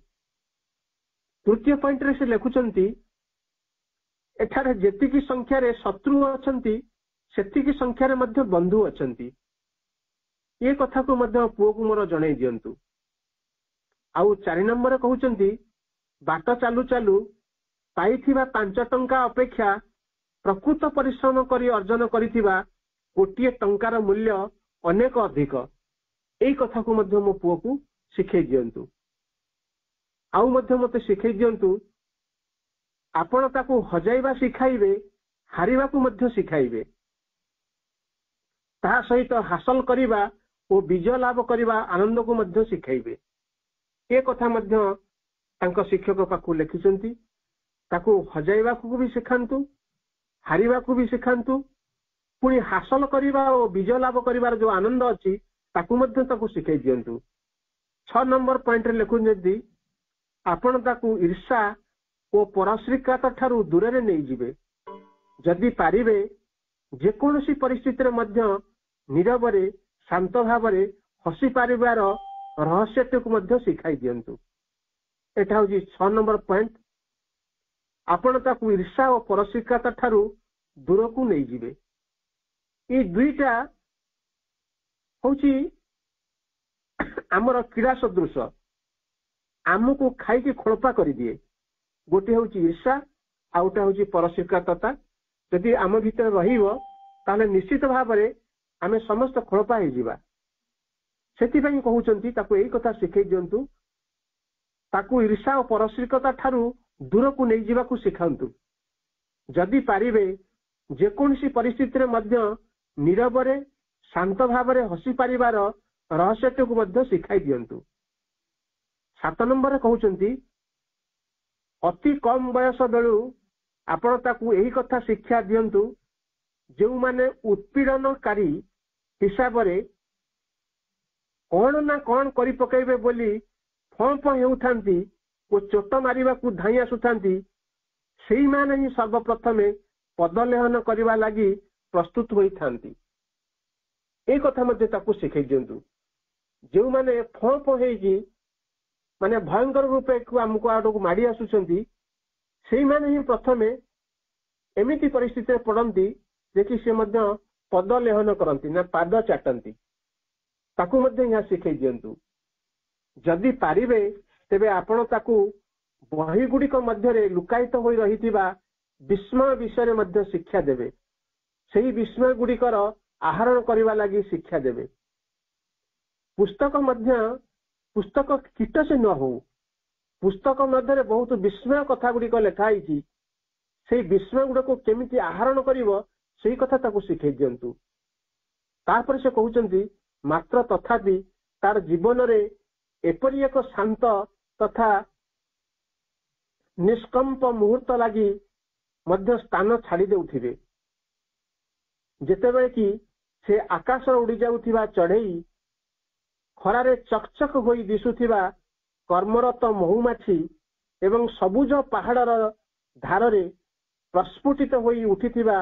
Speaker 1: ତୃତୀୟ ପଏଣ୍ଟରେ ସେ ଲେଖୁଛନ୍ତି, ଏଠାରେ ଯେତିକି ସଂଖ୍ୟାରେ ଶତ୍ରୁ ଅଛନ୍ତି ସେତିକି ସଂଖ୍ୟାରେ ମଧ୍ୟ ବନ୍ଧୁ ଅଛନ୍ତି। ଏ କଥାକୁ ମଧ୍ୟ ପୁଅକୁ ମୋର ଜଣେଇ ଦିଅନ୍ତୁ। ଆଉ 4 ନମ୍ବରରେ କହୁଛନ୍ତି, ବାଟ ଚାଲୁ ଚାଲୁ ପାଇଥିବା 5 ଟଙ୍କା ଅପେକ୍ଷା ପ୍ରକୃତ ପରିଶ୍ରମ କରି ଅର୍ଜନ କରିଥିବା 1 ଟଙ୍କାର ମୂଲ୍ୟ ଅନେକ ଅଧିକ। ଏଇ କଥାକୁ ମଧ୍ୟ ମୋ ପୁଅକୁ ଶିଖେଇ ଦିଅନ୍ତୁ। ଆଉ ମଧ୍ୟ ମୋତେ ଶିଖେଇ ଦିଅନ୍ତୁ, ଆପଣ ତାକୁ ହଜାଇବା ଶିଖାଇବେ, ହାରିବାକୁ ମଧ୍ୟ ଶିଖାଇବେ। ତାହା ସହିତ ହାସଲ କରିବା ଓ ବିଜୟ ଲାଭ କରିବା ଆନନ୍ଦକୁ ମଧ୍ୟ ଶିଖାଇବେ। ଏ କଥା ମଧ୍ୟ ତାଙ୍କ ଶିକ୍ଷକ ପାଖକୁ ଲେଖିଛନ୍ତି। ତାକୁ ହଜାଇବାକୁ ବି ଶିଖାନ୍ତୁ, ହାରିବାକୁ ବି ଶିଖାନ୍ତୁ, ପୁଣି ହାସଲ କରିବା ଓ ବିଜୟ ଲାଭ କରିବାର ଯୋଉ ଆନନ୍ଦ ଅଛି ତାକୁ ମଧ୍ୟ ତାକୁ ଶିଖେଇ ଦିଅନ୍ତୁ। 6 ନମ୍ବର ପଏଣ୍ଟରେ ଲେଖୁଛନ୍ତି, ଆପଣ ତାକୁ ଈର୍ଷା ଓ ପରଶ୍ରୀକାତ ଠାରୁ ଦୂରରେ ନେଇଯିବେ। ଯଦି ପାରିବେ ଯେକୌଣସି ପରିସ୍ଥିତିରେ ମଧ୍ୟ ନୀରବରେ ଶାନ୍ତ ଭାବରେ ହସି ପାରିବାର ରହସ୍ୟଟିକୁ ମଧ୍ୟ ଶିଖାଇ ଦିଅନ୍ତୁ। ଏଟା ହଉଛି 6 ନମ୍ବର ପଏଣ୍ଟ। ଆପଣ ତାକୁ ଈର୍ଷା ଓ ପରଶ୍ରୀକାତ ଠାରୁ ଦୂରକୁ ନେଇଯିବେ। ଏଇ ଦୁଇଟା ହଉଛି ଆମର କ୍ରୀଡ଼ା ସଦୃଶ, ଆମକୁ ଖାଇକି ଖୋଳପା କରିଦିଏ। ଗୋଟିଏ ହଉଛି ଈର୍ଷା, ଆଉ ଗୋଟେ ହଉଛି ପରଶ୍ରୀକାତତା। ଯଦି ଆମ ଭିତରେ ରହିବ ତାହେଲେ ନିଶ୍ଚିତ ଭାବରେ ଆମେ ସମସ୍ତ ଖୋଳପା ହେଇଯିବା। ସେଥିପାଇଁ କହୁଛନ୍ତି ତାକୁ ଏଇ କଥା ଶିଖେଇ ଦିଅନ୍ତୁ, ତାକୁ ଈର୍ଷା ଓ ପରଶ୍ରୀକତା ଠାରୁ ଦୂରକୁ ନେଇଯିବାକୁ ଶିଖାନ୍ତୁ। ଯଦି ପାରିବେ ଯେକୌଣସି ପରିସ୍ଥିତିରେ ମଧ୍ୟ ନୀରବରେ ଶାନ୍ତ ଭାବରେ ହସି ପାରିବାର ରହସ୍ୟଟିକୁ ମଧ୍ୟ ଶିଖାଇ ଦିଅନ୍ତୁ। 7 ନମ୍ବରରେ କହୁଛନ୍ତି, ଅତି କମ ବୟସ ବେଳୁ ଆପଣ ତାକୁ ଏହି କଥା ଶିକ୍ଷା ଦିଅନ୍ତୁ, ଯେଉଁମାନେ ଉତ୍ପୀଡ଼ନକାରୀ ହିସାବରେ କଣ ନା କଣ କରି ପକାଇବେ ବୋଲି ଫଁ ଫଁ ହେଉଥାନ୍ତି ଓ ଚୋଟ ମାରିବାକୁ ଧାଇଁ ଆସୁଥାନ୍ତି, ସେଇମାନେ ହିଁ ସର୍ବପ୍ରଥମେ ପଦଲେହନ କରିବା ଲାଗି ପ୍ରସ୍ତୁତ ହୋଇଥାନ୍ତି। এই କଥା ମଧ୍ୟ ତାକୁ ଶିଖେଇ ଦିଅନ୍ତୁ। ଯେଉଁମାନେ ଫଁ ଫଁ ହେଇକି ମାନେ ଭୟଙ୍କର ରୂପେ ଆମକୁ ଆଡକୁ ମାଡି ଆସୁଛନ୍ତି, ସେଇମାନେ ହିଁ ପ୍ରଥମେ ଏମିତି ପରିସ୍ଥିତିରେ ପଡନ୍ତି ଯେ କି ସେ ମଧ୍ୟ ପଦ ଲେହନ କରନ୍ତି ନା ପାଦ ଚାଟନ୍ତି। ତାକୁ ମଧ୍ୟ ଏହା ଶିଖେଇ ଦିଅନ୍ତୁ। ଯଦି ପାରିବେ ତେବେ ଆପଣ ତାକୁ ବହି ଗୁଡ଼ିକ ମଧ୍ୟରେ ଲୁକାୟିତ ହୋଇ ରହିଥିବା ବିସ୍ମୟ ବିଷୟରେ ମଧ୍ୟ ଶିକ୍ଷା ଦେବେ। ସେହି ବିସ୍ମୟ ଗୁଡ଼ିକର ଆହରଣ କରିବା ଲାଗି ଶିକ୍ଷା ଦେବେ। ପୁସ୍ତକ କୀଟ ସେ ନ ହଉ, ପୁସ୍ତକ ମଧ୍ୟରେ ବହୁତ ବିସ୍ମୟ କଥା ଗୁଡ଼ିକ ଲେଖା ହେଇଛି, ସେଇ ବିସ୍ମୟ ଗୁଡ଼ିକୁ କେମିତି ଆହରଣ କରିବ ସେଇ କଥା ତାକୁ ଶିଖେଇ ଦିଅନ୍ତୁ। ତାପରେ ସେ କହୁଛନ୍ତି, ମାତ୍ର ତଥାପି ତାର ଜୀବନରେ ଏପରି ଏକ ଶାନ୍ତ ତଥା ନିଷ୍କମ୍ପ ମୁହୂର୍ତ୍ତ ଲାଗି ମଧ୍ୟ ସ୍ଥାନ ଛାଡ଼ି ଦେଉଥିବେ, ଯେତେବେଳେ କି ସେ ଆକାଶ ଉଡ଼ି ଯାଉଥିବା ଚଢ଼େଇ, ଖରାରେ ଚକଚକ ହୋଇ ଦିଶୁଥିବା କର୍ମରତ ମହୁମାଛି ଏବଂ ସବୁଜ ପାହାଡ଼ର ଧାରରେ ପ୍ରସ୍ଫୁଟିତ ହୋଇ ଉଠିଥିବା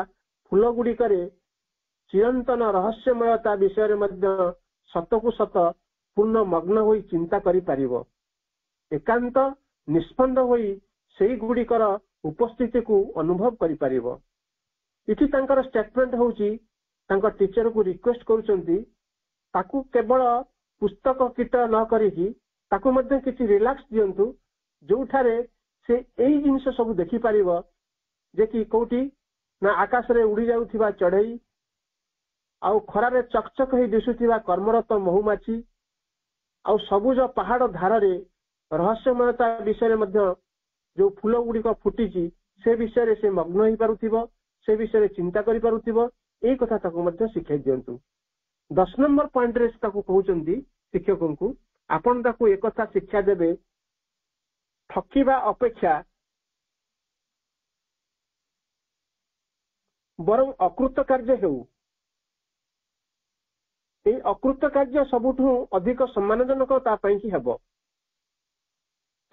Speaker 1: ଫୁଲ ଗୁଡ଼ିକରେ ଚିରନ୍ତନ ରହସ୍ୟମୟତା ବିଷୟରେ ମଧ୍ୟ ସତକୁ ସତ ପୂର୍ଣ୍ଣ ମଗ୍ନ ହୋଇ ଚିନ୍ତା କରିପାରିବ। ଏକାନ୍ତ ନିଷ୍ପନ୍ଦ ହୋଇ ସେଇ ଗୁଡ଼ିକର ଉପସ୍ଥିତିକୁ ଅନୁଭବ କରିପାରିବ। ଏଠି ତାଙ୍କର ଷ୍ଟେଟମେଣ୍ଟ ହେଉଛି, ତାଙ୍କ ଟିଚରକୁ ରିକ୍ୱେଷ୍ଟ କରୁଛନ୍ତି ତାକୁ କେବଳ ପୁସ୍ତକ କୀଟ ନ କରିକି ତାକୁ ମଧ୍ୟ କିଛି ରିଲାକ୍ସ ଦିଅନ୍ତୁ, ଯୋଉଠାରେ ସେ ଏଇ ଜିନିଷ ସବୁ ଦେଖିପାରିବ ଯେ କି କୋଉଠି ନା ଆକାଶରେ ଉଡ଼ି ଯାଉଥିବା ଚଢ଼େଇ, ଆଉ ଖରାରେ ଚକଚକ ହେଇ ଦିଶୁଥିବା କର୍ମରତ ମହୁମାଛି, ଆଉ ସବୁଜ ପାହାଡ଼ ଧାରରେ ରହସ୍ୟମୟତା ବିଷୟରେ ମଧ୍ୟ ଯୋଉ ଫୁଲ ଗୁଡ଼ିକ ଫୁଟିଛି ସେ ବିଷୟରେ ସେ ମଗ୍ନ ହେଇପାରୁଥିବ, ସେ ବିଷୟରେ ଚିନ୍ତା କରିପାରୁଥିବ। ଏଇ କଥା ତାକୁ ମଧ୍ୟ ଶିଖେଇ ଦିଅନ୍ତୁ। 10 ନମ୍ବର ପଏଣ୍ଟରେ ତାକୁ କହୁଛନ୍ତି ଶିକ୍ଷକଙ୍କୁ, ଆପଣ ତାକୁ ଏକଥା ଶିକ୍ଷା ଦେବେ, ଠକିବା ଅପେକ୍ଷା ବରଂ ଅକୃତ କାର୍ଯ୍ୟ ହେଉ। এই ଅକୃତ କାର୍ଯ୍ୟ ସବୁଠୁ ଅଧିକ ସମ୍ମାନଜନକ ତା ପାଇଁ କି ହେବ।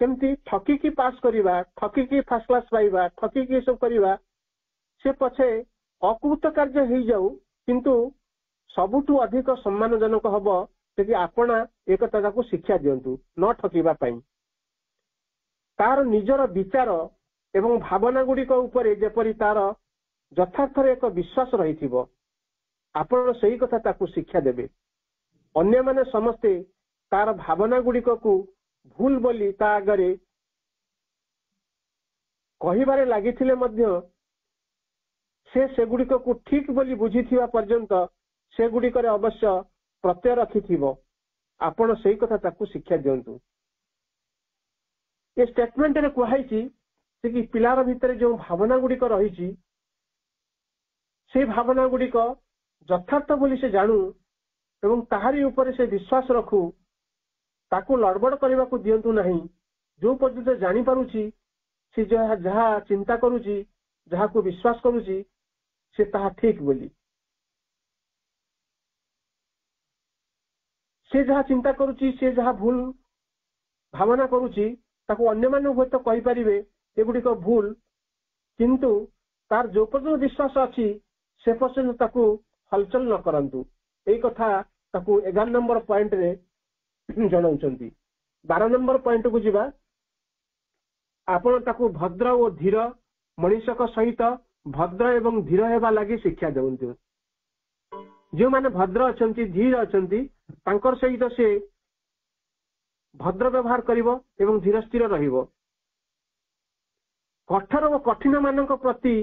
Speaker 1: କେମିତି ଠକିକି ପାସ୍ କରିବା, ଠକିକି ଫାର୍ଷ୍ଟ କ୍ଲାସ ପାଇବା, ଠକିକି ଏସବୁ କରିବା, ସେ ପଛେ ଅକୃତ କାର୍ଯ୍ୟ ହେଇଯାଉ, କିନ୍ତୁ ସବୁଠୁ ଅଧିକ ସମ୍ମାନଜନକ ହବ कि आपण एक को शिक्षा दिंतु न ठकिबा पई तार निजर विचार एवं भावना गुड़िक उपरे जेपरी तार यथार्थ एक विश्वास रही आपण सही कथा ताकू शिक्षा देबे अन्य माने समस्ते तार भावना गुड़िक को भूल बोली ता आगरे कहिबारे लागिथिले मध्य से गुड़िक को ठीक बोली बुझीथिबा पर्यंत से गुड़िक अवश्य प्रत्यय रखिथिबो आपण सही कथा ताकू शिक्षा दिंतु ये स्टेटमेंट रे कुहाई कि पिलार भितर जो भावना गुड़िक रही से भावना गुड़िक यथार्थ बोली से जानू एवं ताहारी ऊपर से विश्वास रखू ताकू लड़बड़ करने को दिंतु नहीं जो पर्यंत जानी पारुची से जहाँ चिंता करुची जहाँ को विश्वास करुची से ताहा ठीक बोली से जहाँ चिंता करुची से जहाँ भूल भावना करुची ताकू अन्य माने हुए तो कहि परिबे एगुड़िक भूल किंतु तार जो पर्यंत विश्वास अच्छी से पर्यंत ताकू हलचल न करंतु एई कथा ताकू 11 नंबर पॉइंट रे जणाउचंती 12 नंबर पॉइंट को जिबा आपण ताकू भद्र और धीर मनुष्यक सहित भद्र एवं धीर हेबा लागि शिक्षा देउंतु जो माने भद्र अछंती धीर अछंती तांकर सहित से भद्र व्यवहार करिवो एवं धीर स्थिर रहिवो कठोर और कठिन मानक प्रति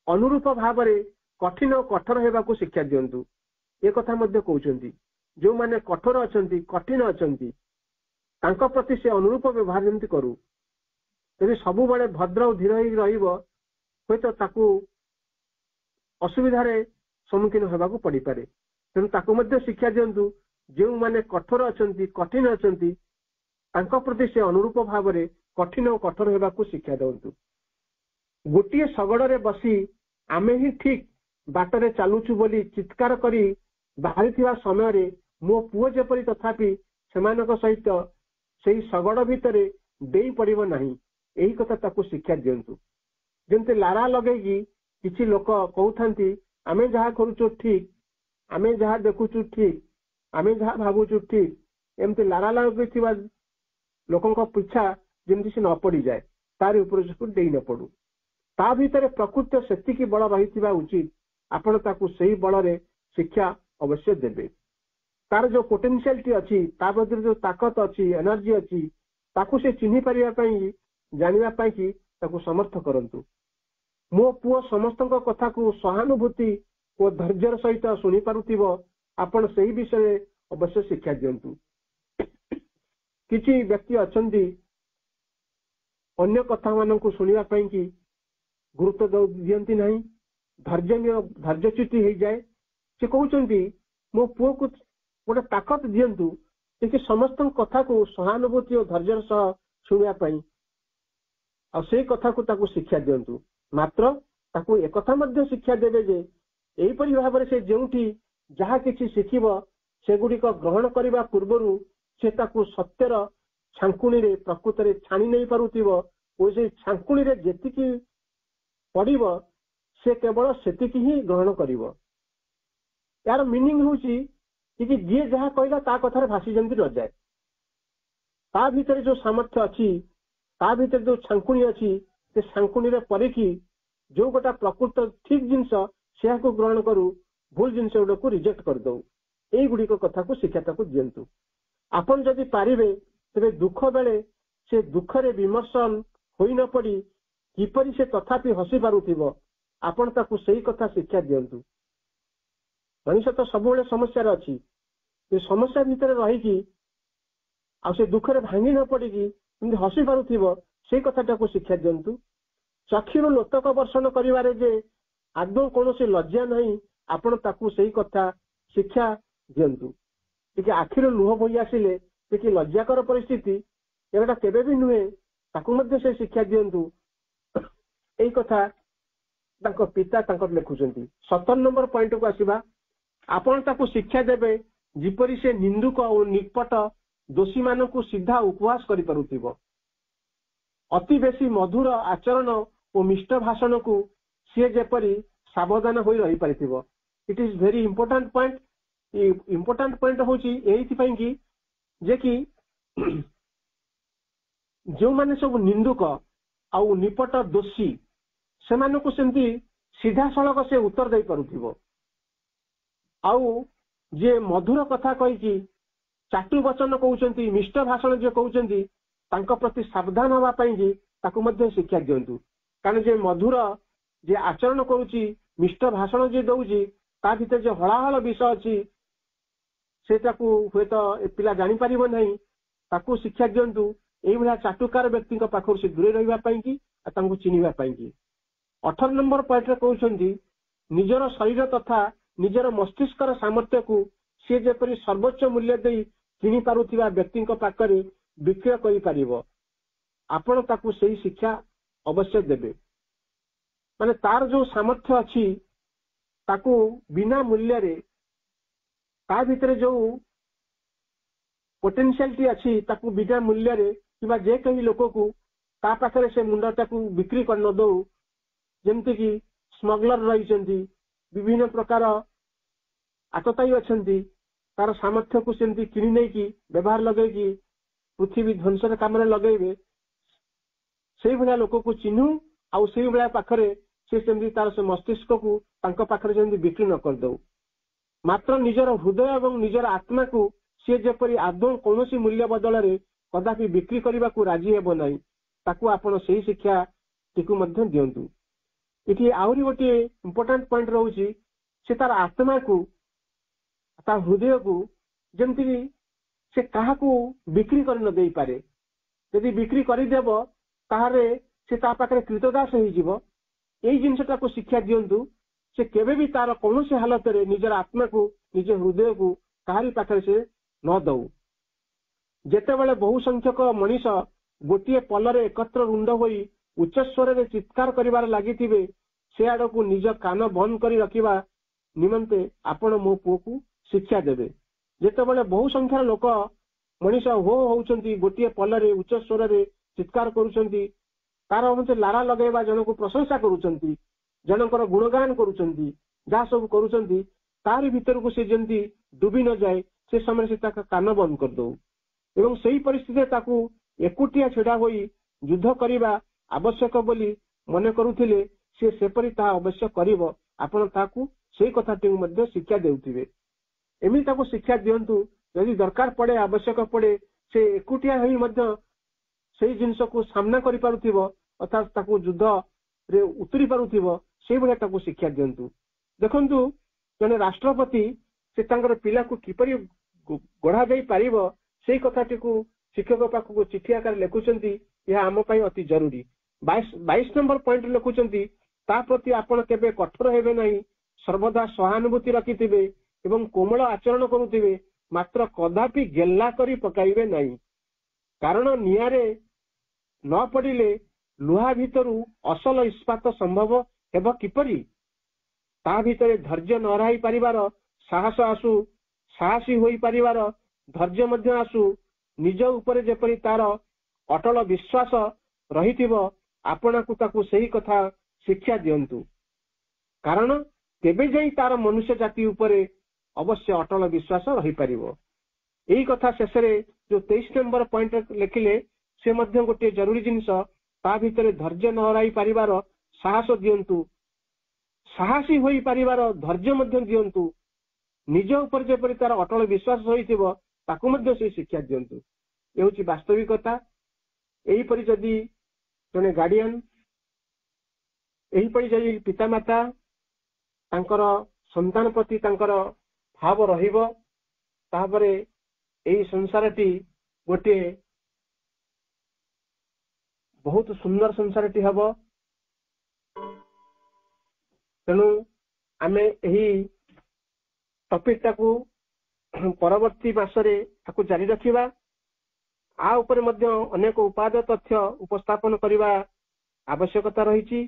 Speaker 1: अनुरूप भाव में कठिन और कठोर हेबा को शिक्षा दियंतु ए कथा मध्य कहउचंती जो माने कठोर अछंती कठिन अछंती तांका प्रति से अनुरूप व्यवहार जेमति करू यदि सबु बळे भद्र और धीर ही रहिबो होय तो ताकू असुविधा रे सम्मुखीन हेबा को पड़ी पारे तेणु ताकू मध्य शिक्षा दियंतु जो माने कठोर अछंती कठिन अछंती तांका प्रति से अनुरूप भाव में कठिन और कठोर हेबा को शिक्षा दियंतु गोटे शगड़े बसी आमे ही ठीक बाटरे चालुचु बोली चित्कार करी बाहरी थिबा समय रे मो पुओ जेपरी तथापि सेमानक सहित सेही शगड़ भितरे देई पड़िबो नाही एही कथा ताकू शिक्षा दियंतु जेंते लारा लगेगी किछि लोक कहउथांती आमे जहा करूचु ठीक आमे जहा देखुचु ठीक आमे जहा भाबुचु ठीक एमते लारा लगेथिबा लोकंक पिछा जेमति से न पड़ी जाए तार ऊपर से देई न पड़ू ता भीतर प्रकृति सेतिकी बल रही उचित आपण ताकू सही बल रे शिक्षा अवश्य देबे तार जो पोटेंशियलिटी अच्छी ता भीतर जो ताकत अच्छी एनर्जी अच्छी ताकू से चिन्ही परिया पई जानिबा पई कि ताकू समर्थ करंतु मो पुओ समस्त कथा को सहानुभूति और धैर्यर सहित शुणी पारुथिबो आपण सही विषय अवश्य शिक्षा दियंतु किछि व्यक्ति अछंती अन्य कथा मानकु सुनिबा पई कि गुरुत्व दियंती नहीं धैर्यच्युति हो जाए से कहते मो पुओ को गोटे ताकत दिंतु कि समस्त कथा को सहानुभूति और धैर्य सह शुणापी आ से कथा को ताकू शिक्षा दिंतु मात्र ताकू एक कथा मध्य शिक्षा देवे जे एहीपरि भाव में से जोठी जहाँ किछि शिखिब सेगुड़िक ग्रहण करने पूर्व से ताकू सत्यर छांकुणी रे प्रकृत रे छाणी नहीं पारुथिबो ओ से छांकुणी रे जेतिकी पड़िबो से केवल सेतिकी ही ग्रहण करिवो यार मीनिंग होची कि जे जहाँ कहला ता कथार भाषी जंती न जाए ता भीतर जो सामर्थ्य अच्छी ता भीतर जो छांकुणी अच्छी से छांकुणी रे परिकी जो गोटा प्रकृत ठीक जिनस से को ग्रहण करू भूल जिनस गुड़ा को रिजेक्ट कर दो एई गुड़िक कथा को शिक्षा को दिंतु आपन जदि पारिबे तेरे दुख बेले से दुख रे विमर्शन होई न पड़ी किपरि से तथापि हसी पारुथिबो आपण ताकू सही कथा शिक्षा दिंतु मनुष्य तो सब समस्या अच्छी समस्या भितर रही आ से दुख रे भांगी न पड़ी हसी पारुथिबो से कथाटा को शिक्षा दिंतु चक्षुर लोतक वर्षण करिवारे जे आदौ कौन से लज्जा नहीं आपण ताकू सही कथा शिक्षा दिंतु कि आखिर लुह बोई आसिले कि लज्जाकर परिस्थिति एटा केबे भी नुहे ताकू मध्य से शिक्षा दिंतु एई कथा तांको पिता तांकर लिखुचंती 17 नंबर पॉइंट को आसीबा आपण ताकू शिक्षा देबे जिपरि से निंदुक और निकपट दोषी मानकू सीधा उपवास करि पारुथिबो अति बेसी मधुर आचरण और मिष्ट भाषण को सी जेपरी सावधान होई रही पारिथिबो it is very important point important point हूँ कि जे कि जो माने सब निंदुक आउ निपट दोषी से सीधा सड़क से उत्तर दे पारुथिबो आउ जे मधुर कथा कही चाटु वचन कहउचंती मिष्ट भाषण जे कहउचंती तांको प्रति सावधान होवा पई जी ताकू मध्य शिक्षा दियंतु कारण जे मधुर जे आचरण करूची मिष्ट भाषण जे दउची ता भीतर जे हलाहल विषय अछि सेटाकू हुए तो पिला जानि परिबो नहीं ताकू शिक्षा दियंतु एई भला चाटुकार व्यक्ति को पाखर से दूरे रहिबा पई की आ तांको चिनिबा पई की 18 नंबर पॉइंट रे कहउचंती निजर शरीर तथा निजर मस्तिष्कर सामर्थ्य को सी जेपरी सर्वोच्च मूल्य दे किनि पारुथिबा व्यक्ति पाखरे विक्रय करि पारिबो आपण ताकू सही शिक्षा अवश्य देबे माने तार जो सामर्थ्य अछि ताकू बिना मूल्य रे ता भितरे जो पोटेंशियलिटी अछि ताकू बिना मूल्य रे किबा जे कही लोक को ता पाखरे से मुंडा ताकू बिक्री कर न दो जेमति कि स्मगलर रहिचंती विभिन्न प्रकार आतताई अछंती तार सामर्थ्य को सेमती किनि नै कि व्यवहार लगे कि पृथ्वी ध्वंस काम लगे से भलिया लोक को चिन्हू आउ से भलिया पाखरे से सेमती तार से मस्तिष्क को तांको पाखरे जेमती बिक्री न कर दो मात्र निजर हृदय एवं निजर आत्मा को सी जेपरी आदौ कौन मूल्य बदल में कदापि बिक्री करने को राजी हेब नहीं ताकू आपण सही शिक्षा टीकू मध्य दियंतु इति आउरी गोटे इम्पोर्टाट पॉइंट रहउची से तार आत्मा को ता हृदय को जेमती से कहा को बिक्री कर न देई पारे यदि बिक्री करदेव ताहारे से ता पाखरे कृतदास हो जीवो एई जिनसटा को शिक्षा दियंतु से केबे भी तार कौन से हालत रे निजर आत्मा को निज हृदय को काहारी पाखरे से न दऊ जेते बेले बहु संख्यक मनीष गोटे पलरे एकत्र रुंड होई उच्च स्वर रे चित्कार करिवार लागिथिबे से आड़ को निज कान बंद करी रखिबा निमंते आपण मो पुओ को शिक्षा देबे जेते बेले बहु संख्यार लोक मनीष हो होउचंती गोटे पलरे उच्च स्वर रे चित्कार करूचंती तार मते लारा लगेबा जन को प्रशंसा करूचंती जनकर गुणगान करूचंती जा सब करूचंती तारी भीतर को से जेंती डूबी न जाए से समय से ताका कान बंद कर दो एवं सही परिस्थिति ताकू एकुटिया छिड़ा होई युद्ध करिबा आवश्यक बोली मने करूथिले से सेपरी ता अवश्य करिवो आपण ताकू सेही कथाटी मध्ये शिक्षा देउथिबे एमि ताकू शिक्षा दियंतु यदि दरकार पड़े आवश्यक पड़े से एकुटिया होई मध्ये सेही जिंस को सामना करि पारुथिबो अर्थात ताकू युद्ध रे उतरी पारुथिबो सेही भले ताकू शिक्षा दियंतु देखंतु जने राष्ट्रपति से तांगर पिला को किपरि गढ़ा जाई पारिबो सेही कथाटी को शिक्षक पाखक चिठी आकार लिखुचंती यह आम पई अति जरूरी 22 नंबर पॉइंट लिखुचंती ता प्रति आपण केबे कठोर हेबे नहीं सर्वदा सहानुभूति रखिथिबे एवं कोमल आचरण करुथिबे मात्र कदापि गेल्ला करी पकाइबे नहीं कारण नियारे न पड़िले लुहा भितरु असल इस्पात संभव हेब किपरि ता भितरे धैर्य न रही परिवार साहस आसु साहसी होई परिवार धैर्य मध्य आसु निज ऊपर जेपरि तार अटल विश्वास रहिथिबो आपना को ताकू सही कथा शिक्षा दियंतु कारण तेबे जाई तार मनुष्य जाति ऊपर अवश्य अटल विश्वास रही परिबो एही कथा शेषरे जो 23 नंबर पॉइंट लिखिले से मध्य गोटे जरूरी जिनिस ता भितरे धैर्य न रही परिवार साहस दियंतु साहसी होई परिवार धैर्य मध्य दियंतु निज ऊपर जेपरि तार अटल विश्वास रहिथिबो ताकू मध्य से शिक्षा दियंतु ए होची वास्तविकता एही परि जदी जने गार्डियन एही परि जदी पितामाता तांकर संतान प्रति तांकर भाव रहिबो तापरे एही संसारटी गोटे बहुत सुंदर संसारटी हबो तेणु आमे एही टॉपिक टाकू परवर्ती मासरे ताकू जारी रखिबा आ ऊपर मध्य अनेक उपादेय तथ्य उपस्थापन करिबा आवश्यकता रहिछि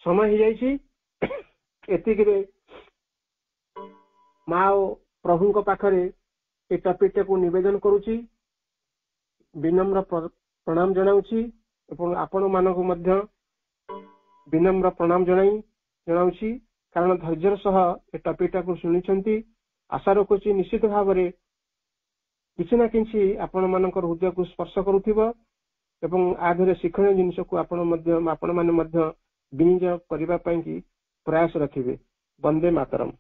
Speaker 1: समय हो जाइछि एतिकिरे माओ प्रभु को पाखरे ए टॉपिक टाकू निवेदन करूछि विनम्र प्रणाम जनाउछि एवं आपण मानको मध्य विनम्र प्रणाम जनाउछि କାରଣ ଧୈର୍ଯ୍ୟର ସହ ଏ ଟପିକ ଟାକୁ ଶୁଣିଛନ୍ତି। ଆଶା ରଖୁଛି ନିଶ୍ଚିତ ଭାବରେ କିଛି ନା କିଛି ଆପଣ ମାନଙ୍କର ହୃଦୟକୁ ସ୍ପର୍ଶ କରୁଥିବ ଏବଂ ଆ ଦେହରେ ଶିକ୍ଷଣୀୟ ଜିନିଷକୁ ଆପଣ ମାନେ ମଧ୍ୟ ବିନିଯୋଗ କରିବା ପାଇଁ କି ପ୍ରୟାସ ରଖିବେ। ବନ୍ଦେ ମାତରମ୍।